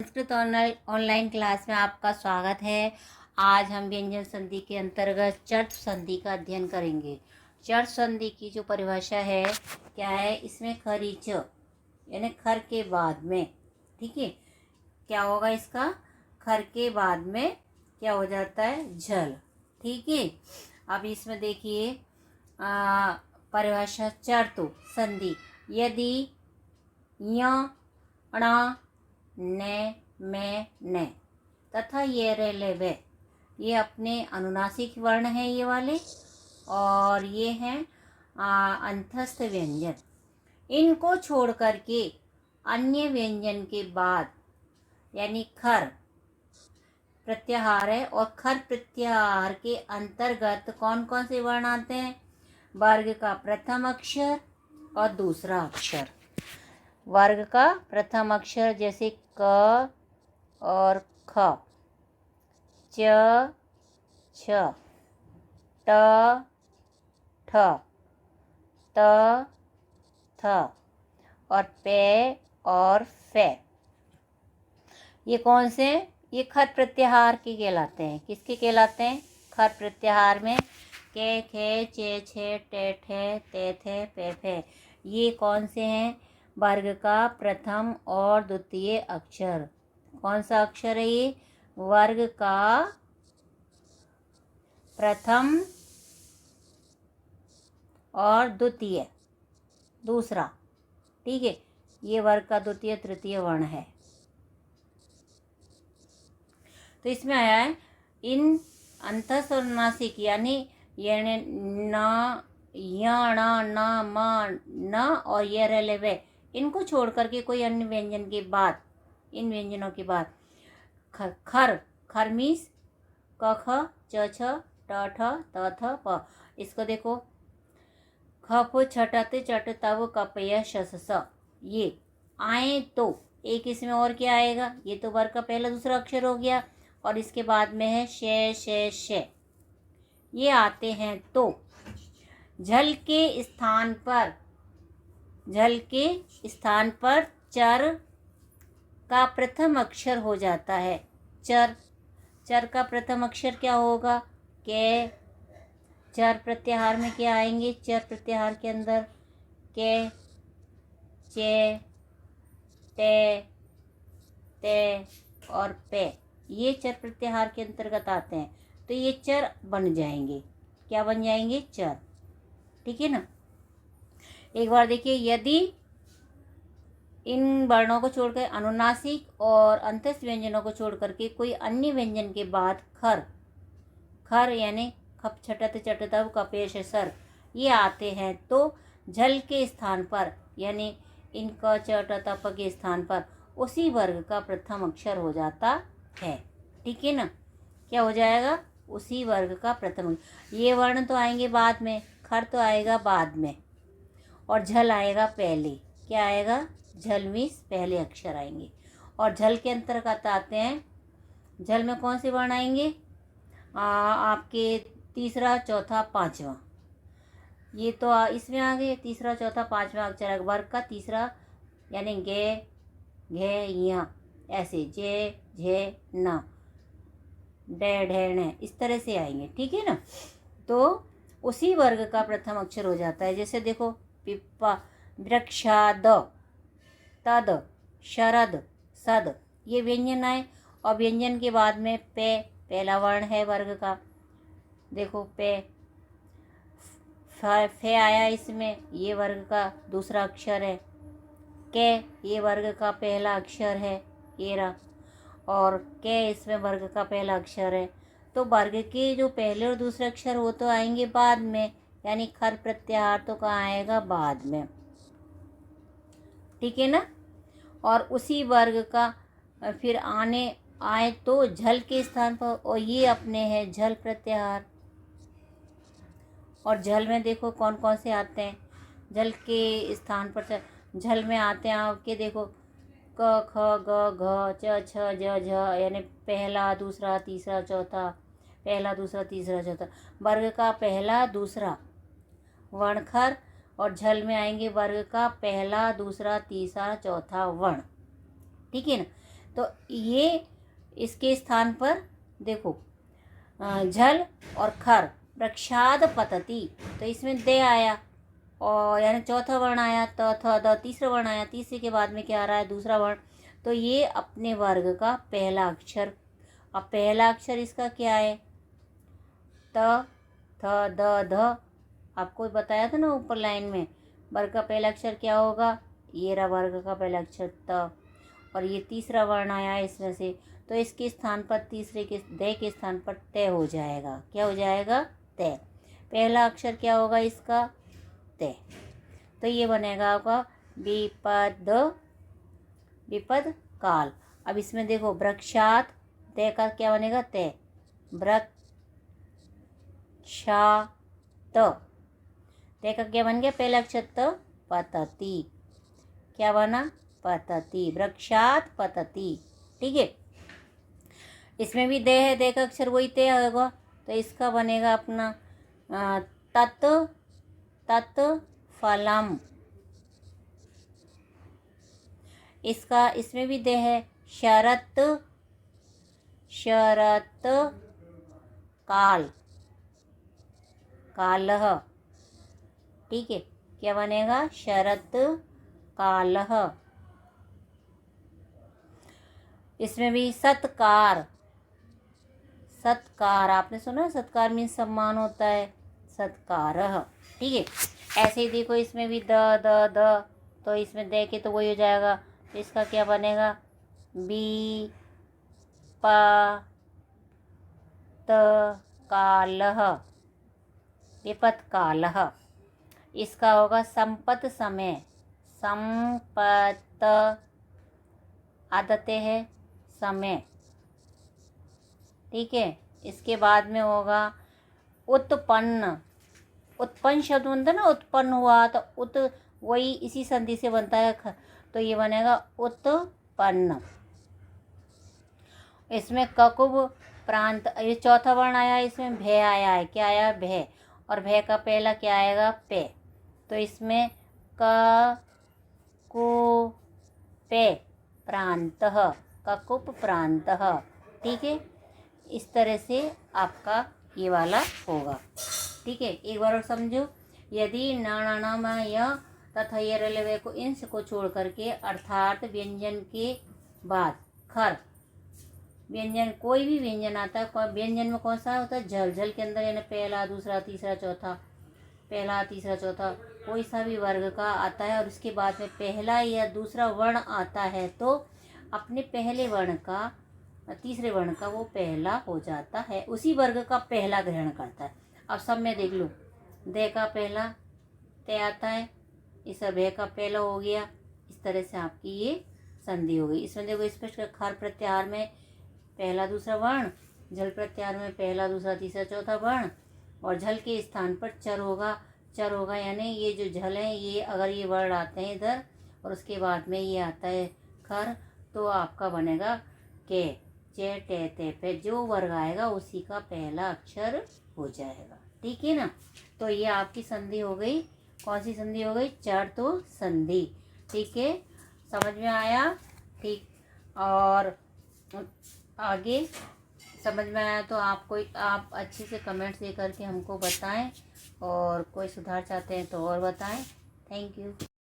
Sanskrit online class में आपका स्वागत है। आज हम व्यंजन संधि के अंतर्गत चर्त संधि का अध्ययन करेंगे। चर्त संधि की जो परिभाषा है क्या है, इसमें खरीच यानी खर के बाद में, ठीक है, क्या होगा इसका, खर के बाद में क्या हो जाता है, झल, ठीक है। अब इसमें देखिए परिभाषा चर्तु संधि, यदि य ण ने में ने तथा ये रे ले वे, ये अपने अनुनासिक वर्ण हैं ये वाले, और ये हैं अंतस्थ व्यंजन। इनको छोड़ करके अन्य व्यंजन के बाद यानी खर प्रत्याहार है, और खर प्रत्याहार के अंतर्गत कौन कौन से वर्ण आते हैं, वर्ग का प्रथम अक्षर और दूसरा अक्षर। वर्ग का प्रथम अक्षर जैसे क और ख, च छ, ट ठ, त थ और पे और फे। ये कौन से, ये खर प्रत्याहार के कहलाते हैं। किसके कहलाते हैं, खर प्रत्याहार में के खे चे छे टे ठे ते थे पे फे, ये कौन से हैं, वर्ग का प्रथम और द्वितीय अक्षर। कौन सा अक्षर है ये, वर्ग का प्रथम और द्वितीय दूसरा, ठीक है, ये वर्ग का द्वितीय तृतीय वर्ण है। तो इसमें आया है इन अंतस्थ और अनुनासिक यानी न य ण न म न और ये रे ले वे, इनको छोड़ करके कोई अन्य व्यंजन के बाद, इन व्यंजनों के बाद खर खर मीन्स क ख च छ ट ठ त थ प। इसको देखो, ख फ छटत चट तव कपय शस स, ये आए तो एक इसमें और क्या आएगा, ये तो वर्ग का पहला दूसरा अक्षर हो गया, और इसके बाद में है शे शे शे, ये आते हैं तो झल के स्थान पर, झल के स्थान पर चर का प्रथम अक्षर हो जाता है। चर, चर का प्रथम अक्षर क्या होगा, के। चर प्रत्याहार में क्या आएंगे, चर प्रत्याहार के अंदर के, चे, टे, ते और पे, ये चर प्रत्याहार के अंतर्गत आते हैं। तो ये चर बन जाएंगे, क्या बन जाएंगे, चर, ठीक है ना। एक बार देखिए, यदि इन वर्णों को छोड़कर अनुनासिक और अंतस्थ व्यंजनों को छोड़ करके कोई अन्य व्यंजन के बाद खर, खर यानी खप छटत चटतव कपेश सर, ये आते हैं तो झल के स्थान पर यानी इन क च ट त प के स्थान पर उसी वर्ग का प्रथम अक्षर हो जाता है, ठीक है ना। क्या हो जाएगा, उसी वर्ग का प्रथम। ये वर्ण तो आएंगे बाद में, खर तो आएगा बाद में, और झल आएगा पहले। क्या आएगा, झल मीन्स पहले अक्षर आएंगे। और झल के अंतर्गत आते हैं, झल में कौन से वर्ण आएंगे, आपके तीसरा चौथा पांचवा, ये तो इसमें आ गए तीसरा चौथा पांचवा अक्षर, वर्ग का तीसरा यानी गे घे या ऐसे जे झे न डे ढे न, इस तरह से आएंगे, ठीक है ना। तो उसी वर्ग का प्रथम अक्षर हो जाता है। जैसे देखो, पिप्पा वृक्षाद तद शरद सद, ये व्यंजन आए, और व्यंजन के बाद में पे पहला वर्ण है वर्ग का, देखो पे, फे आया इसमें, ये वर्ग का दूसरा अक्षर है, के ये वर्ग का पहला अक्षर है ये रहा, और के इसमें वर्ग का पहला अक्षर है। तो वर्ग के जो पहले और दूसरे अक्षर वो तो आएंगे बाद में, यानी खर प्रत्याहार तो कहाँ आएगा, बाद में, ठीक है ना। और उसी वर्ग का फिर आए तो झल के स्थान पर, और ये अपने हैं झल प्रत्याहार। और झल में देखो कौन कौन से आते हैं, झल के स्थान पर झल में आते हैं आपके, देखो क ख ग घ च छ ज झ, यानी पहला दूसरा तीसरा चौथा, पहला दूसरा तीसरा चौथा, वर्ग का पहला दूसरा वर्णखर, और झल में आएंगे वर्ग का पहला दूसरा तीसरा चौथा वर्ण, ठीक है ना। तो ये इसके स्थान पर देखो झल और खर, वृक्षाद पतति, तो इसमें दे आया और यानी चौथा वर्ण आया, द तीसरा वर्ण आया, तीसरे के बाद में क्या आ रहा है, दूसरा वर्ण। तो ये अपने वर्ग का पहला अक्षर। अब पहला अक्षर इसका क्या है, त, थ, द, ध। आपको बताया था ना ऊपर लाइन में, वर्ग का पहला अक्षर क्या होगा, ये रहा वर्ग का पहला अक्षर त, और ये तीसरा वर्ण आया इसमें से, तो इसके स्थान पर तीसरे के दे के स्थान पर तय हो जाएगा। क्या हो जाएगा, तय। पहला अक्षर क्या होगा इसका, तय। तो ये बनेगा आपका विपद, विपद काल। अब इसमें देखो वृक्षात, तय का क्या बनेगा, तय, वृक्षात, तय का क्या बन गया पहला अक्षर त, पतति, क्या बना, पतति, वृक्षात पतति। ठीक है, इसमें भी दे है, दे का अक्षर वही तय होगा, तो इसका बनेगा अपना तत्, तत् फलम। इसका इसमें भी दे है, शरत, शरत काल, कालह। ठीक है, क्या बनेगा, शरत कालह। इसमें भी सत्कार, सत्कार, आपने सुना सत्कार मीन्स सम्मान होता है, सत्कारः। ठीक है, ऐसे ही देखो इसमें भी द, तो इसमें दे के तो वही हो जाएगा, तो इसका क्या बनेगा, बी प त कालः, विपत कालः। इसका होगा संपत समय, संपत आदते है समय। ठीक है, इसके बाद में होगा उत्पन्न, उत्पन्न शब्द बनता है ना, उत्पन्न हुआ, तो उत वही इसी संधि से बनता है, तो ये बनेगा उत्पन्न। इसमें ककुब प्रांत, ये चौथा वर्ण आया, इसमें भय आया है, क्या आया, भय, और भय का पहला क्या आएगा, पे, तो इसमें क कु पे प्रांतः, ककुप प्रांतः। ठीक है, इस तरह से आपका ये वाला होगा। ठीक है, एक बार और समझो, यदि य तथा ये रेलवे को इंस को छोड़ करके अर्थात व्यंजन के बाद खर, व्यंजन कोई भी व्यंजन आता है, व्यंजन में कौन सा होता है, झल, झल के अंदर यानी पहला दूसरा तीसरा चौथा, पहला तीसरा चौथा कोई सा भी वर्ग का आता है, और उसके बाद में पहला या दूसरा वर्ण आता है, तो अपने पहले वर्ण का तीसरे वर्ण का वो पहला हो जाता है, उसी वर्ग का पहला ग्रहण करता है। अब सब में देख लो, दे का पहला तय आता है, इस भय का पहला हो गया, इस तरह से आपकी ये संधि हो गई। इसमें देखो स्पष्ट खर प्रत्याहार में पहला दूसरा वर्ण, झल प्रत्याहार में पहला दूसरा तीसरा चौथा वर्ण, और झल के स्थान पर चर होगा, चर होगा यानी ये जो झल है, ये अगर ये वर्ण आते हैं इधर और उसके बाद में ये आता है खर, तो आपका बनेगा के, चे टे ते पे, जो वर्ग आएगा उसी का पहला अक्षर हो जाएगा। ठीक है ना, तो ये आपकी संधि हो गई, कौन सी संधि हो गई, चर तो संधि। ठीक है, समझ में आया, ठीक, और आगे समझ में आया तो आप अच्छे से कमेंट्स दे करके हमको बताएं, और कोई सुधार चाहते हैं तो और बताएं। Thank you.